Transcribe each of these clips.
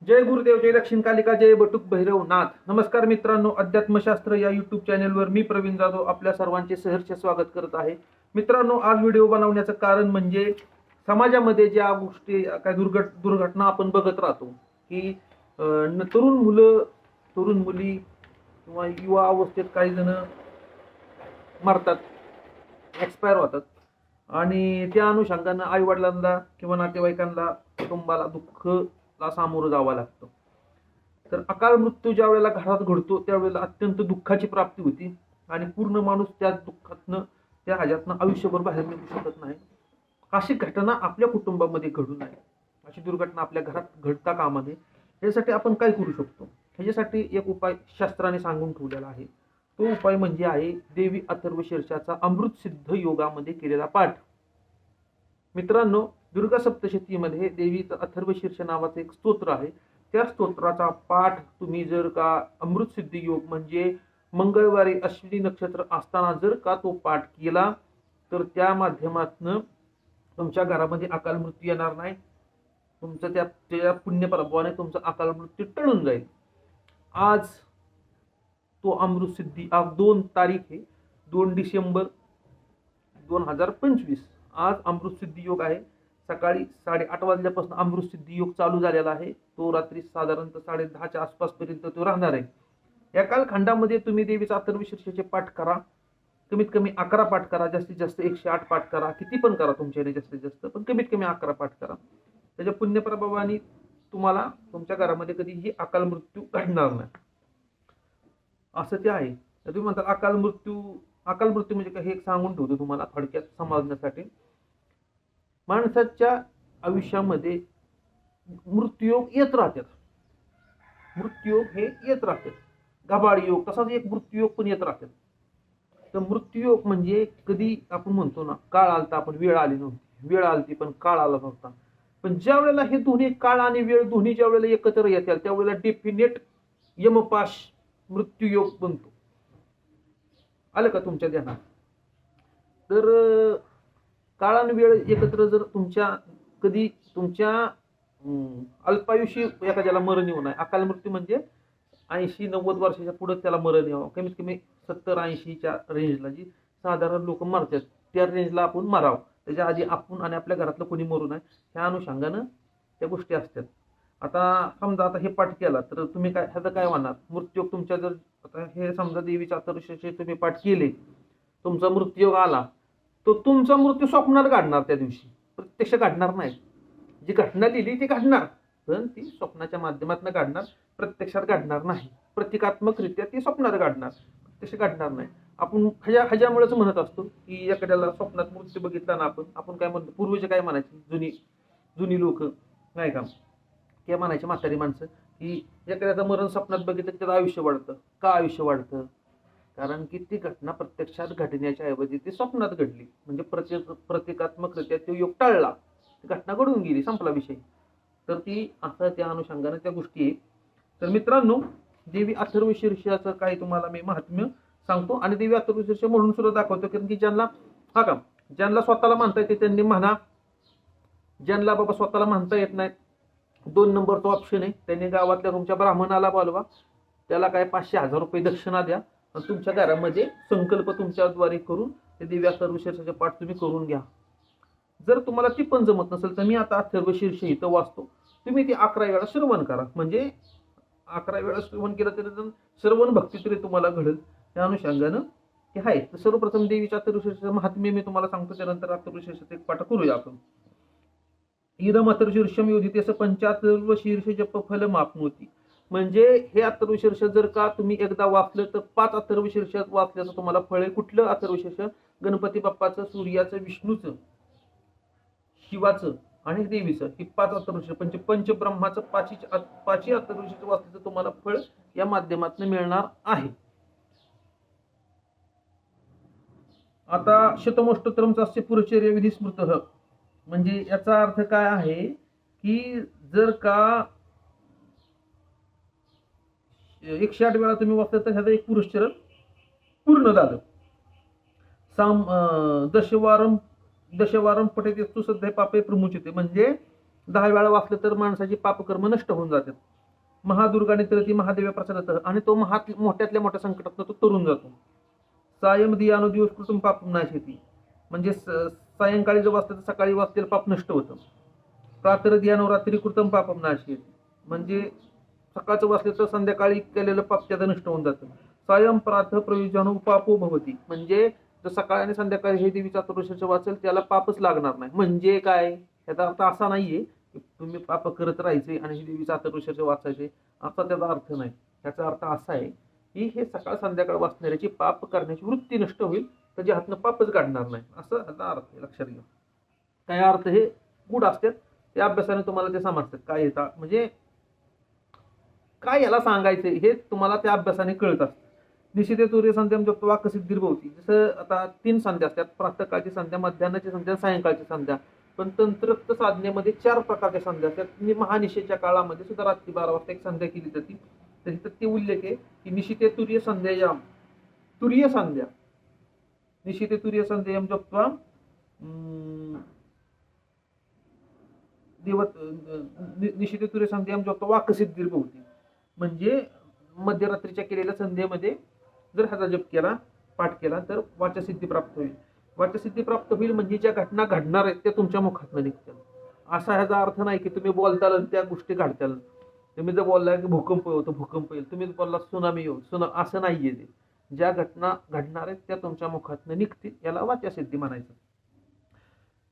जय गुरुदेव, जय दक्षिण कालिका, जय बटुक भैरव नाथ. नमस्कार मित्रांनो, अध्यात्मशास्त्र या युट्यूब चॅनेलवर मी प्रवीण जाधव आपल्या सर्वांचे सहर्ष स्वागत करत आहे. मित्रांनो, आज व्हिडिओ बनवण्याचं कारण म्हणजे समाजामध्ये ज्या गोष्टी काय दुर्घटना आपण बघत राहतो की तरुण मुली किंवा युवा अवस्थेत काही जण मरतात, एक्सपायर होतात आणि त्या अनुषंगानं आई वडिलांना किंवा नातेवाईकांना, कुटुंबाला दुःखला सामोरं जावं लागतं. तर अकाल मृत्यू ज्या वेळेला घरात घडतो त्यावेळेला अत्यंत दुःखाची प्राप्ती होती आणि पूर्ण माणूस त्या दुःखातनं, त्या ह्याच्यातनं आयुष्यभर बाहेर निघू शकत नाही. अशी घटना आपल्या कुटुंबामध्ये घडू नये, अशी दुर्घटना आपल्या घरात घडता कामा नये. यासाठी आपण काय करू शकतो? ह्याच्यासाठी एक उपाय शास्त्राने सांगून ठेवलेला आहे. तो उपाय म्हणजे आहे देवी अथर्व शीर्षाचा अमृत सिद्ध योगामध्ये केलेला पाठ. मित्रांनो, दुर्गा सप्तशतीमध्ये देवीचं अथर्व शीर्ष नावाचं एक स्तोत्र आहे. त्या स्तोत्राचा पाठ तुम्ही जर का अमृत सिद्धी योग म्हणजे मंगळवारी अश्विनी नक्षत्र असताना जर का तो पाठ केला तर त्या माध्यमातून तुमच्या घरामध्ये अकाल मृत्यू येणार नाही. तुमचं त्या पुण्य प्रभावाने तुमचा अकाल मृत्यू टळून जाईल. आज तो अमृत सिद्धी, आज 2 तारीख आहे, 2 डिसेंबर 2025. आज अमृत सिद्धी योग आहे. सकाळी 8:30 वाजल्यापासून अमृत सिद्धी योग चालू झालेला आहे. तो रात्री साधारणतः 10:30च्या आसपास पर्यंत तो राहणार आहे. या कालखंडामध्ये तुम्ही देवीचा अथर्व शीर्षाचे पाठ करा. कमीत कमी 11 पाठ करा, जास्तीत जास्त 108 पाठ करा, किती पण करा तुमच्याने जास्तीत जास्त, पण कमीत कमी 11 पाठ करा. त्याच्या पुण्यप्रभावाने तुम्हाला तुमच्या घरामध्ये कधीही अकाल मृत्यू घडणार नाही, असं ते आहे. तर तुम्ही म्हणता अकाल मृत्यू म्हणजे काय, हे एक सांगून ठेवतो तुम्हाला थोडक्यात समजण्यासाठी. माणसाच्या आयुष्यामध्ये मृत्यूयोग येत राहतात. मृत्यूयोग हे येत राहतात. घबाड योग तसाच एक मृत्यूयोग पण येत राहतात. तर मृत्यूयोग म्हणजे कधी आपण म्हणतो ना, काळ आलता पण वेळ आली नव्हती, वेळ आलती पण काळ आला नव्हता. पण ज्या वेळेला हे दोन्ही काळ आणि वेळ दोन्ही ज्या वेळेला एकत्र येतात त्यावेळेला डेफिनेट यमपाश मृत्यूयोग बनतो. आलं का तुमच्या ध्यानात? तर काळ आणि वेळ एकत्र जर कधी तुमच्या अल्पायुषी एखाद्याला मरण येऊ नये. अकाल मृत्यू म्हणजे 80-90 वर्षाच्या पुढे त्याला मरण यावं. कमीत कमी 70-80च्या रेंजला जी साधारण लोक मरतात त्या रेंजला आपण मरावं. त्याच्या आधी आपण आणि आपल्या घरातलं कोणी मरू नये, ह्या अनुषंगानं त्या गोष्टी असतात. आता समजा आता हे पाठ केला तर तुम्ही काय, ह्याचं काय होणार? मृत्यूयोग तुमच्या जर आता हे समजा देवीच्या अथर्व शीर्षाचे तुम्ही पाठ केले, तुमचा मृत्यूयोग आला, तो तुमचा मृत्यू स्वप्नात घडणार, त्या दिवशी प्रत्यक्ष घडणार नाही. जी घटना लिहिली ती घडणार, पण ती स्वप्नाच्या माध्यमातून घडणार, प्रत्यक्षात घडणार नाही. प्रतिकात्मकरित्या ती स्वप्नात घडणार, प्रत्यक्ष घडणार नाही. आपण ह्याच्यामुळेच म्हणत असतो की एखाद्याला स्वप्नात मृत्यू बघितला ना, आपण काय म्हणतो, पूर्वीचे काय म्हणायचे, जुनी लोक नाही का, ते म्हणायचे म्हातारी माणसं की एखाद्याचं मरण स्वप्नात बघितलं की त्याचं आयुष्य वाढतं. का आयुष्य वाढतं? कारण की ती घटना प्रत्यक्षात घडण्याच्या ऐवजी ती स्वप्नात घडली, म्हणजे प्रतिकात्मकरित्या तो योग टळला, ती घटना घडून गेली, संपला विषय. तर ती असं त्या अनुषंगाने त्या गोष्टी आहेत. तर मित्रांनो, देवी अथर्व शीर्षाचं काही तुम्हाला मी महात्म्य सांगतो आणि देवी अथर्व शीर्ष म्हणून सुद्धा दाखवतो. कारण की ज्यांना स्वतःला म्हणता येते त्यांनी म्हणा, ज्यांना बाबा स्वतःला म्हणता येत नाही, 2 नंबरचा ऑप्शन आहे, त्यांनी गावातल्या तुमच्या ब्राह्मणाला बोलवा, त्याला काय 500-1000 रुपये दक्षिणा द्या आणि तुमच्या घरामध्ये संकल्प तुमच्याद्वारे करून ते देवी अथर्व शीर्षाचे पाठ तुम्ही करून घ्या. जर तुम्हाला ती पण जमत नसेल तर मी आता अथर्व शीर्ष इथं वाचतो, तुम्ही ती 11 वेळा श्रवण करा. म्हणजे 11 वेळा श्रवण केलं तरी श्रवण भक्ती तरी तुम्हाला घडेल. त्या अनुषंगानं ते आहे. तर सर्वप्रथम देवीच्या अथर्व शीर्षाचं महात्म्य मी तुम्हाला सांगतो, त्यानंतर अथर्व शीर्षाचा एक पाठ करूया आपण. इदम अथर्व शीर्षम योजितेस पंचाथर्व शीर्ष जप फल माप्नोती. म्हणजे हे अथर्व शीर्ष जर का तुम्ही एकदा वाचलं तर 5 अथर्व शीर्ष वाचल्याचं तुम्हाला फळ आहे. कुठलं अथर्व शीर्ष? गणपती बाप्पाचं, सूर्याचं, विष्णूचं, शिवाचं आणि देवीचं, ही 5 अथर्व शीर्ष, पंचब्रह्माचं 5 अथर्व शीर्ष वाचल्याचं तुम्हाला फळ या माध्यमातून मिळणार आहे. आता शतमोष्टोत्तरमचा पुरचर्या विधी स्मृतः, म्हणजे याचा अर्थ काय आहे की जर का 108 वेळा तुम्ही वाचलं तर ह्याचं एक पुरश्चरण पूर्ण झालं. दशवारम पठेत सध्या पापे प्रमुचिते, म्हणजे 10 वेळा वाचलं तर माणसाची पापकर्म नष्ट होऊन जातात. महादुर्गा नितरती महादेव्या प्रसन्नतः, आणि तो मोठ्यातल्या मोठ्या संकटातून तो तरून जातो. सायम दियानो दिवस कृतम पाप नाशेती, म्हणजे सायंकाळी जर वाचलं तर सकाळी वाचलेलं पाप नष्ट होतं. प्रातर दियानो रात्री कृतम पापम नाशेती, म्हणजे सकाळचं वाचलं तर संध्याकाळी केलेलं पाप त्याचं नष्ट होऊन जातं. सायं प्रातः प्रयुजानो पापो भवती, म्हणजे जर सकाळी आणि संध्याकाळी हे देवीचा अथर्वशीर्ष वाचेल त्याला पापच लागणार नाही. म्हणजे काय, याचा अर्थ असा नाहीये की तुम्ही पाप करत राहायचे आणि हे देवीचा अथर्वशीर्ष वाचायचे, असा त्याचा अर्थ नाही. त्याचा अर्थ असा आहे की हे सकाळ संध्याकाळ वाचणाऱ्याची पाप करण्याची वृत्ती नष्ट होईल, त्याच्या हातनं पापच काढणार नाही, असं याचा अर्थ आहे. लक्षात घ्या. काय अर्थ हे गुढ असतात, त्या अभ्यासाने तुम्हाला ते समजतात काय येतात, म्हणजे काय याला सांगायचंय हे तुम्हाला त्या अभ्यासाने कळत असतं. निशिते सूर्य संध्या जप वाक्सिद्धीर्भवती, जसं आता 3 संध्या असतात, प्रातःकाळची संध्या, मध्यान्हाची संध्या, सायंकाळची संध्या. पण तंत्रोक्त साधनेमध्ये 4 प्रकारच्या संध्या असतात. महानिशेच्या काळामध्ये सुद्धा रात्री 12 वाजता एक संध्या केली जाते. तर इथं ते उल्लेख आहे की निशिते तुर्य संध्यायाम, तुर्य संध्या, निशिते तुर्य संध्यायाम जप्त्वा निशिते तुर्य संध्यायाम जप्त्वा वाक्सिद्धीर्भवती, म्हणजे मध्यरात्रीच्या केलेल्या संध्येमध्ये जर ह्याचा जप केला, पाठ केला तर वाचसिद्धी प्राप्त होईल. वाचसिद्धी प्राप्त होईल म्हणजे ज्या घटना घडणार आहेत त्या तुमच्या मुखातनं निघतील. असा ह्याचा अर्थ नाही की तुम्ही बोलताल त्या गोष्टी घडतील. तुम्ही जर बोलला की भूकंप होतो, भूकंप येईल, तुम्ही बोलला सुनामी येईल, असं नाहीये. ते ज्या घटना घडणार आहेत त्या तुमच्या मुखातनं निघतील, याला वाचसिद्धी म्हणायचं.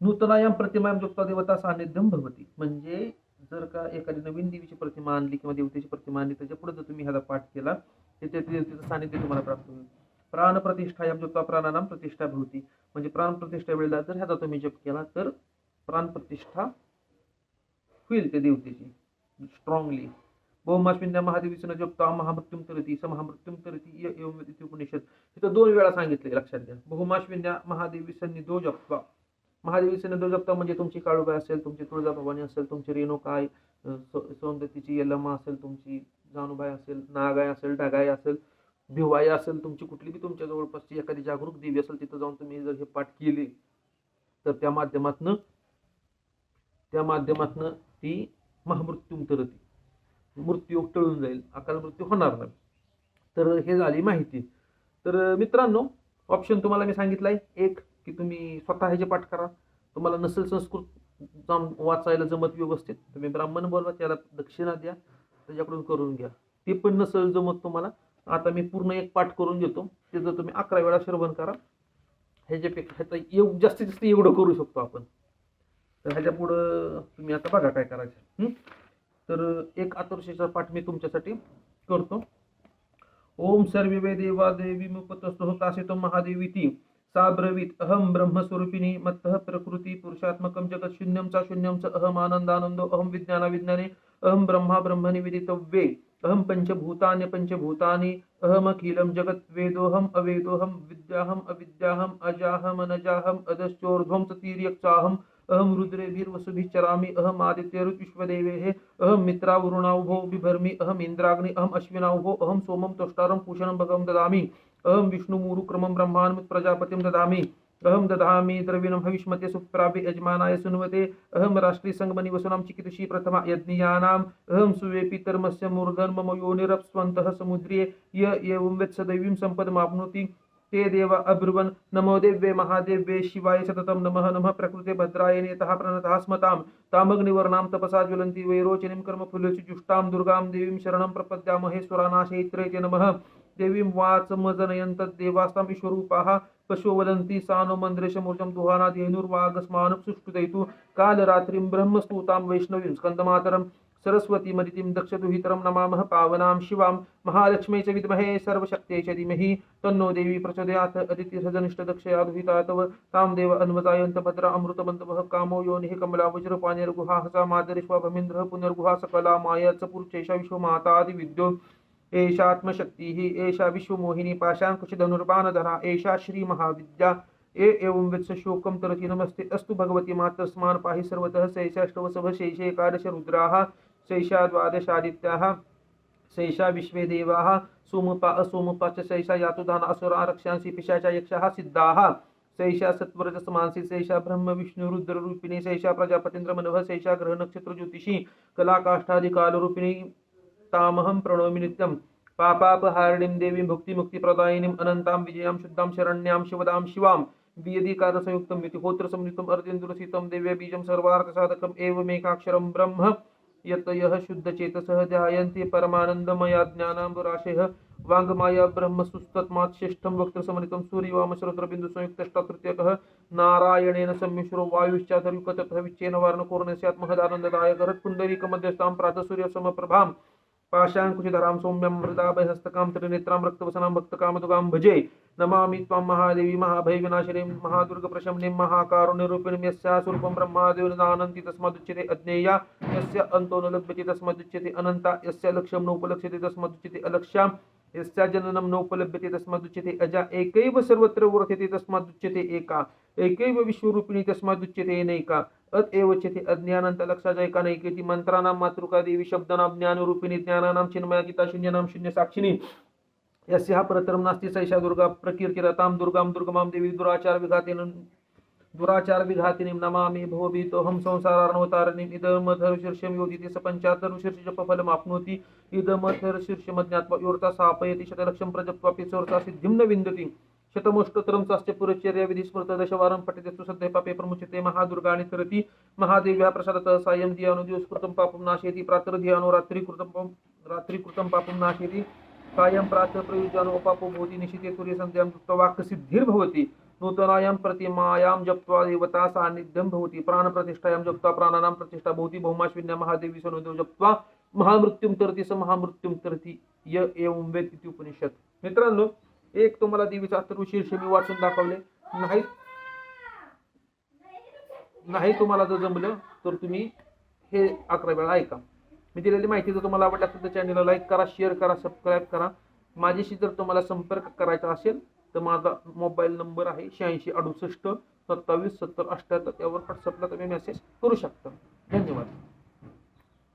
नूतनायाम प्रतिमायाम जुक्ता देवता सान्निध्यम भवती, म्हणजे जर का एखादी नवीन देवीची प्रतिमा आणली किंवा देवतेची प्रतिमा आणली, त्याच्या पुढे जर तुम्ही ह्याचा पाठ केला तर त्या देवतेचं सानिध्य तुम्हाला प्राप्त होईल. प्राण प्रतिष्ठायाम जुक्ता प्राणानाम प्रतिष्ठा भवती, म्हणजे प्राण प्रतिष्ठा वेळेला जर ह्याचा तुम्ही जप केला तर प्राण प्रतिष्ठा होईल त्या देवतेची स्ट्रॉंगली. बहुमाश्विन्या महादेवीचं जपता महामृत्युम तरती स महामृत्युम तरती एवं उपनिषद, इथं 2 वेळा सांगितले, लक्षात घ्या. बहुमाश्विन्या महादेवी सन्निधो जपता, महादेवी सन्निधो जपता म्हणजे तुमची काळूबाई असेल, तुमची तुळजाभवानी असेल, तुमची रेणुकाय, सौंदतीची यल्लमा असेल, तुमची जानुबाई असेल, नागाय असेल, ढगाई असेल, भिवाई असेल, तुमची कुठली बी तुमच्या जवळपासची एखादी जागरूक देवी असेल, तिथं जाऊन तुम्ही जर हे पाठ केले तर त्या माध्यमातनं ती महामृत्युम तरती, मृत्यू टळून जाईल, अकाल मृत्यू होणार नाही. तर हे झाली माहिती. तर मित्रांनो, ऑप्शन तुम्हाला मी सांगितलंय, एक की तुम्ही स्वतः ह्याचे पाठ करा. तुम्हाला नसेल संस्कृत वाचायला जमत व्यवस्थित, तुम्ही ब्राह्मण बोलवा, त्याला दक्षिणा द्या, त्याच्याकडून करून घ्या. ते पण नसेल जमत तुम्हाला, आता मी पूर्ण एक पाठ करून देतो, त्याचं तुम्ही 11 वेळा श्रवण करा. ह्याच्यापेक्षा जास्तीत जास्त एवढं करू शकतो आपण. तर ह्याच्या पुढं तुम्ही आता बघा काय करायचं. तर एक अथर्वशीर्षाचा पाठ मी तुमच्यासाठी करतो. ओम सर्वे देवा देवी मुपतस्थो तासितो महादेवीती सा ब्रवीत अहम ब्रह्मस्वरूपिणी मत्तः प्रकृती पुरुषात्मकं जगत् शून्यं च शून्यं च अहम आनंदानंदो अहम विज्ञान विज्ञाने अहम ब्रह्मा ब्रह्मणि विदितव्ये अहम पंचभूतानि पंचभूतानि अहमखिलं जगत् वेदोहम अवेदोहम विद्याहम अविद्याहम अजाहम अनजाहम अदश्चोर्ध्वं च तिर्यक्चाहम अहम रुद्रेभिर्वसुभिः चरामि अहम आदित्यरुद्विश्वदेवेः अहम मित्रावरुणावभो बिभर्मि अहम इंद्राग्नि अहम अश्विनावभो अहम सोमं तुष्टारं पूषणं भगं ददामि अहम विष्णुमुरुक्रमं ब्रह्मान् प्रजापतिं ददामि अहम दधामि द्रविणं हविष्मते सुप्राभि यजमानाय सुन्वते अहम राष्ट्री संगमनि वसुनां चिकितुषी प्रथमा यज्ञियानाम् अहम सुवेपि धर्मस्य मूर्धन् मम योनिरप्स्वन्तः समुद्रे य एवं वेत्सदैवीं सम्पदमाप्नोति ते देव अब्रुवन् नमो देव्ये महादेव्ये शिवाय सततं नमः नमः प्रकृते भद्राय नेतः प्रणतः स्मतां तामग्निवर्णां तपसा ज्वलन्ति वैरोचनीं कर्मफुल्लचुष्टां दुर्गां देवीं शरणं प्रपद्यामहे सुरानाशयित्रे नमः देवीं वाचमजनयन्तद्देवास्तां विश्वरूपाः पशो वदन्ति सा नो मन्द्रेशमूर्जं दुहाना धेनुर्वागस्मानं सुष्टुदयितु कालरात्रिं ब्रह्मस्तूतां वैष्णवीं स्कन्दमातरं सरस्वती मदितिं दक्षदुहितरं नमामः पावनां शिवां महालक्ष्मी च विद्महे सर्वशक्त्यै च धीमहि तन्नो देवी प्रचोदयात् अदितिर्हजनिष्ठ दक्षया दुहिता तव तां देव अन्वतायन्त भद्रा अमृतमन्तवः कामो योनिः कमला वज्रपाणिर्गुहा हसा मादरिष्वा भमीन्द्रः पुनर्गुहा सकला माया च पुरुषैषा विश्वमातादिविद्यो एषात्मशक्तिः एषा विश्वमोहिनी पाशाङ्कुशधनुर्बाणधरा एषा श्रीमहाविद्या एवं वित्स शोकं तरति नमस्ते अस्तु भगवती मातस्मान् पाहि सर्वतः शैषाष्टवसभ शैषे एकादश रुद्राः शैषा द्वादशादित्याः शैषा विश्वे देवाः सोमपा असोमपा च शैषा यातुधान असुरा रक्षांसि पिशाचा यक्षाः सिद्धाः सैषा सत्वरजस मानसी सैषा ब्रह्म विष्णु रुद्र रूपिणी सैषा प्रजापतींद्र मनभ सैषा ग्रह नक्षत्र ज्योतिषी कला काष्ठादिकाल रूपिणी तामहं प्रणोमि नित्यं पापापहारिणीं देवीं भुक्तिमुक्तिप्रदायिनीं अनन्तां विजयां शुद्धां शरण्यां शिवदां शिवां वियदिकारसंयुक्तं विधिहोत्रसंयुक्तं अर्धेन्दुरसितं दिव्य बीजं सर्वार्थसाधकम् एवमेकाक्षरं ब्रह्म यतयः शुद्धचेतसः ध्यायन्ति परमानन्दमया ज्ञानाम्बुराशयः वाङ्गमाया ब्रह्मसुस्तस्मात् श्रेष्ठं वक्त्रसमन्वितं सूर्यवामशरद्रबिन्दुसंयुक्तष्टातृतीयकः नारायणेन सम्मिश्रो वायुश्चातर्युक्ततः विच्चेन वारणकोर्णे स्यात् महदानन्ददायकः पुण्डरीकमध्यस्थां प्रातःसूर्यसमप्रभां पाशाङ्कुशधरां सौम्यं हृदाभयहस्तकां त्रिनेत्रां रक्तवसनां भक्तकामदुगां भजे नमामि त्वां महादेवी महाभयविनाशिनीं महादुर्गप्रशमनीं महाकारुण्यरूपिणीं यस्याः स्वरूपं ब्रह्मादेव न जानन्ति तस्मादुच्यते अज्ञेया यस्य अन्तो न लभ्यते तस्मादुच्यते अनन्ता यस्य लक्ष्यं नोपलक्ष्यते तस्मादुच्यते अलक्ष्या यस्या जननं नोपलभ्यते तस्मादुच्यते अजा एकैव सर्वत्र वर्तते तस्मादुच्यते एका एकैव विश्वरूपिणी तस्मादुच्यते अनेका अतएवच्यते अज्ञानान्त लक्षाजयका नैकेति मंत्राणां मातृका देवी शब्दानां ज्ञानरूपिणी ज्ञानानां चिन्मया गीता शून्यानां शून्य साक्षिणी यस्याः परतरं नास्ति सैषा दुर्गा प्रकीर्तिरतां दुर्गां दुर्गमां देवी दुराचार विघातिनीं नमामि भवभीतोऽहं संसारार्णवतारिणीम् इदमथर्षीर्षं योदिते स पञ्चात्तरशीर्षजपफलमाप्नोति इदमथर्षीर्षमज्ञात्वा योर्ता स्थापयति शतलक्षं प्रजप्त्वापि सोर्ता सिद्धिं न विन्दति शतमोष्टोत्तरं चास्य पुरश्चर्या विधि स्मृत दशवारं पठिते सुसद्धे पापे प्रमुच्यते महादुर्गाणि तरति महादेव्याः प्रसादतः सायं धियानो दिवसकृतं पापं नाशयति प्रातर्धियानो रात्रिकृतं पापं नाशयति सायं प्रातः प्रयुज्यानो पापो भवति निशिते सूर्यसन्ध्यां जप्त्वा वाक्सिद्धिर्भवति नूतनायां प्रतिमायां जप्त्वा देवता सान्निध्यं भवति प्राणप्रतिष्ठायां जप्त्वा प्राणानां प्रतिष्ठा भवति भौमाश्विन्या महादेवी सनोदेव जप्त्वा महामृत्युं तरति स महामृत्युं तरति य एवं वेद इति उपनिषद। मित्रांनो, एक तुम्हाला देवीचा अथर्वशीर्ष मी वाचून दाखवले नाही तुम्हाला जर जमलं तर तुम्ही हे 11 वेळा ऐका। मी दिलेली माहिती जर तुम्हाला आवडली असेल तर चॅनलला लाईक करा, शेअर करा, सबस्क्राईब करा। माझ्याशी जर तुम्हाला संपर्क करायचा असेल तर माझा मोबाईल नंबर आहे 86 68 27 70 78 त्यावर व्हॉट्सअपला तुम्ही मेसेज करू शकता। धन्यवाद।